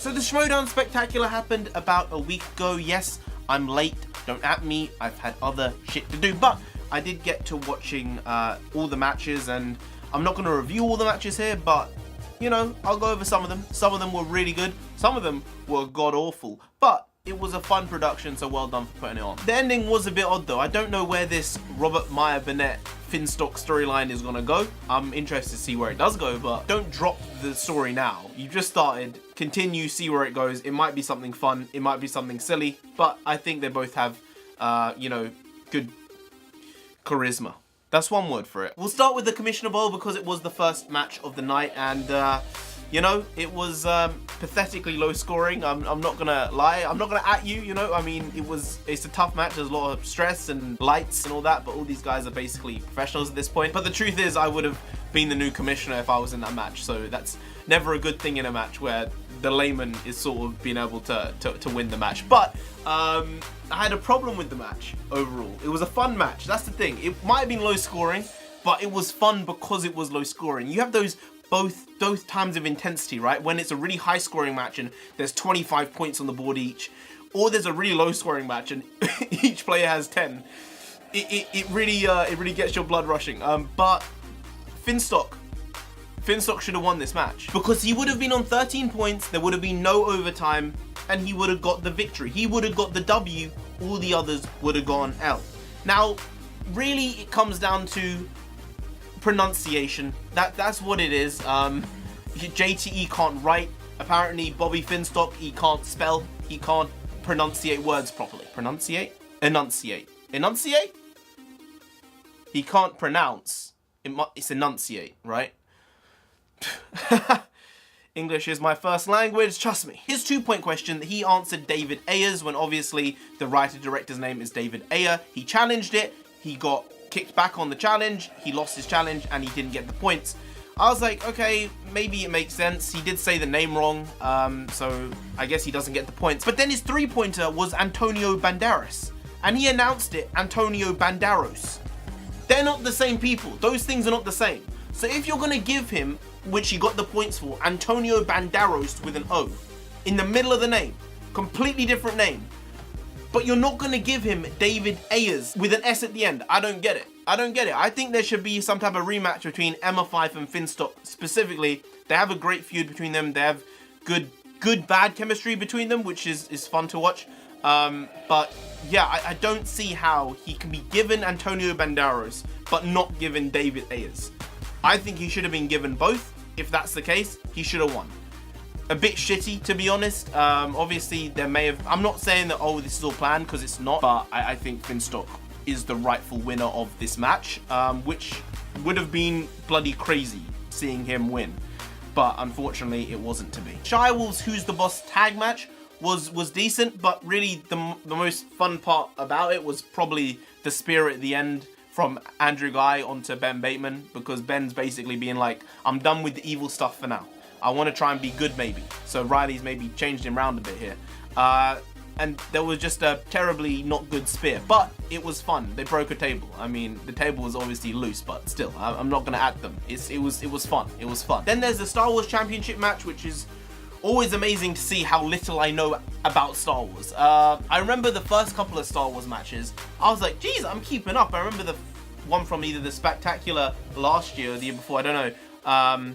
So the Schmoedown Spectacular happened about a week ago. Yes, I'm late. Don't at me. I've had other shit to do. But I did get to watching all the matches. And I'm not going to review all the matches here. But, you know, I'll go over some of them. Some of them were really good. Some of them were god-awful. But it was a fun production, so well done for putting it on. The ending was a bit odd, though. I don't know where this Robert Meyer Burnett Finstock storyline is gonna go. I'm interested to see where it does go, but don't drop the story now. You just started. Continue, see where it goes. It might be something fun. It might be something silly, but I think they both have, you know, good charisma. That's one word for it. We'll start with the Commissioner Bowl because it was the first match of the night, and you know, it was pathetically low scoring. I'm not gonna lie. I'm not gonna at you, you know. I mean, it's a tough match. There's a lot of stress and lights and all that, but all these guys are basically professionals at this point. But the truth is, I would have been the new commissioner if I was in that match. So that's never a good thing in a match where the layman is sort of being able to win the match. But I had a problem with the match overall. It was a fun match. That's the thing. It might have been low scoring, but it was fun because it was low scoring. You have those both times of intensity, right? When it's a really high scoring match and there's 25 points on the board each, or there's a really low scoring match and each player has 10. It really gets your blood rushing. But Finstock should have won this match because he would have been on 13 points. There would have been no overtime, and he would have got the victory. He would have got the W. All the others would have gone L. Now, really, it comes down to pronunciation. That's what it is. JTE can't write. Apparently Bobby Finstock, he can't spell. He can't pronunciate words properly. Pronunciate? Enunciate. Enunciate? He can't pronounce. It's enunciate, right? English is my first language, trust me. His 2-point question, he answered David Ayers when obviously the writer-director's name is David Ayer. He challenged it. He got kicked back on the challenge, he lost his challenge, and he didn't get the points. I was like, okay, maybe it makes sense. He did say the name wrong, so I guess he doesn't get the points. But then his 3-pointer was Antonio Banderas, and he announced it Antonio Banderos. They're not the same people. Those things are not the same. So if you're gonna give him, which he got the points for, Antonio Banderos with an O, in the middle of the name, completely different name, but you're not going to give him David Ayers with an S at the end. I don't get it. I don't get it. I think there should be some type of rematch between Emma Fyffe and Finstock specifically. They have a great feud between them. They have good-bad chemistry between them, which is fun to watch. But yeah, I don't see how he can be given Antonio Banderas, but not given David Ayers. I think he should have been given both. If that's the case, he should have won. A bit shitty, to be honest. Obviously, there may have... I'm not saying that, oh, this is all planned, because it's not. But I think Finstock is the rightful winner of this match, which would have been bloody crazy seeing him win. But unfortunately, it wasn't to be. Shirewolves Who's the Boss tag match was decent, but really the most fun part about it was probably the spear at the end from Andrew Guy onto Ben Bateman, because Ben's basically being like, I'm done with the evil stuff for now. I want to try and be good, maybe. So Riley's maybe changed him around a bit here. And there was just a terribly not good spear. But it was fun. They broke a table. I mean, the table was obviously loose, but still, I'm not going to at them. It was fun. It was fun. Then there's the Star Wars Championship match, which is always amazing to see how little I know about Star Wars. I remember the first couple of Star Wars matches. I was like, geez, I'm keeping up. I remember the one from either the Spectacular last year or the year before. I don't know.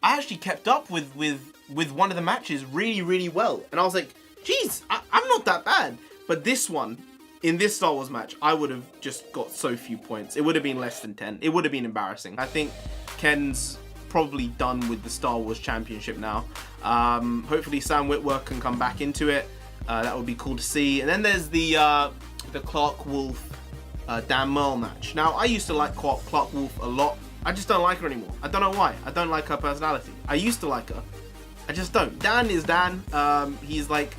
I actually kept up with one of the matches really well, and I was like, geez, I'm not that bad. But this one, in this Star Wars match, I would have just got so few points. It would have been less than 10. It would have been embarrassing. I think Ken's probably done with the Star Wars Championship now. Hopefully Sam Witwer can come back into it. That would be cool to see. And then there's the Clark Wolf Dan Merle match. Now, I used to like Clark Wolf a lot. I just don't like her anymore. I don't know why. I don't like her personality. I used to like her. I just don't. Dan is Dan. He's like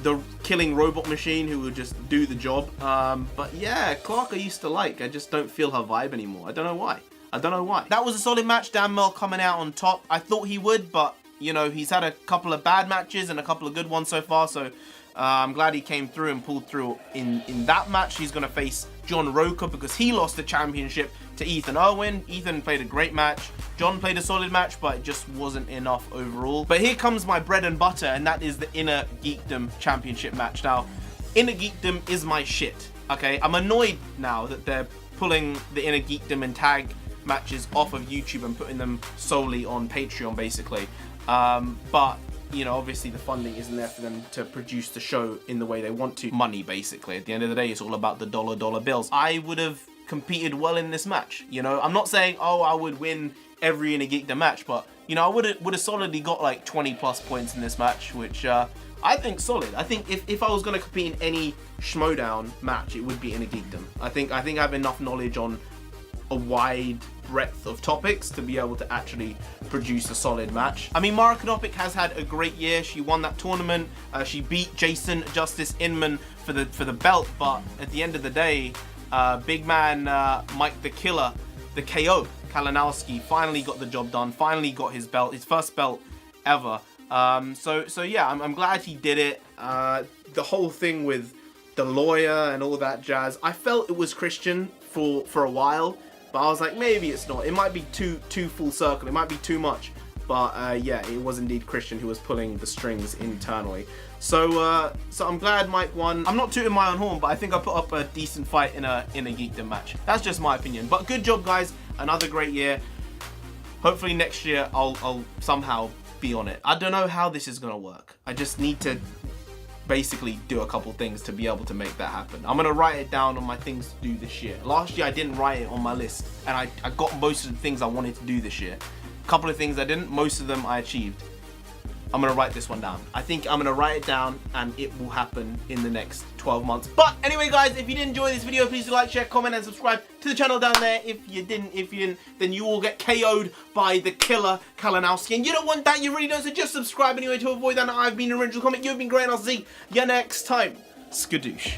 the killing robot machine who will just do the job. But yeah, Clark I used to like. I just don't feel her vibe anymore. I don't know why. That was a solid match. Dan Merle coming out on top. I thought he would, but you know, he's had a couple of bad matches and a couple of good ones so far. So I'm glad he came through and pulled through in that match. He's going to face John Roker because he lost the championship to Ethan Irwin. Ethan played a great match. John played a solid match, but it just wasn't enough overall. But here comes my bread and butter, and that is the Inner Geekdom Championship match. Now, Inner Geekdom is my shit, okay? I'm annoyed now that they're pulling the Inner Geekdom and tag matches off of YouTube and putting them solely on Patreon, basically. But, you know, obviously the funding isn't there for them to produce the show in the way they want to. Money, basically. At the end of the day, it's all about the dollar bills. I would have competed well in this match, you know? I'm not saying, oh, I would win every Inner Geekdom match, but, you know, I would have solidly got like 20 plus points in this match, which I think solid. I think if I was going to compete in any Schmodown match, it would be Inner Geekdom. I think I have enough knowledge on a wide breadth of topics to be able to actually produce a solid match. I mean, Mara Knopic has had a great year. She won that tournament. She beat Jason Justice Inman for the belt, but at the end of the day, big man Mike the Killer, the KO, Kalinowski, finally got the job done, finally got his belt, his first belt ever. So yeah, I'm glad he did it. The whole thing with the lawyer and all that jazz, I felt it was Christian for a while, but I was like, maybe it's not. It might be too full circle. It might be too much. But yeah, it was indeed Christian who was pulling the strings internally. So I'm glad Mike won. I'm not tooting my own horn, but I think I put up a decent fight in a Geekdom match. That's just my opinion. But good job, guys. Another great year. Hopefully next year I'll somehow be on it. I don't know how this is gonna work. I just need to basically do a couple things to be able to make that happen. I'm gonna write it down on my things to do this year. Last year I didn't write it on my list, and I got most of the things I wanted to do this year. A couple of things I didn't, most of them I achieved. I'm gonna write this one down. I think I'm gonna write it down and it will happen in the next 12 months. But anyway, guys, if you did enjoy this video, please do like, share, comment, and subscribe to the channel down there. If you didn't, then you will get KO'd by the killer Kalinowski. And you don't want that, you really don't, so just subscribe anyway to avoid that. I've been Original Comic, you've been great, and I'll see you next time. Skadoosh.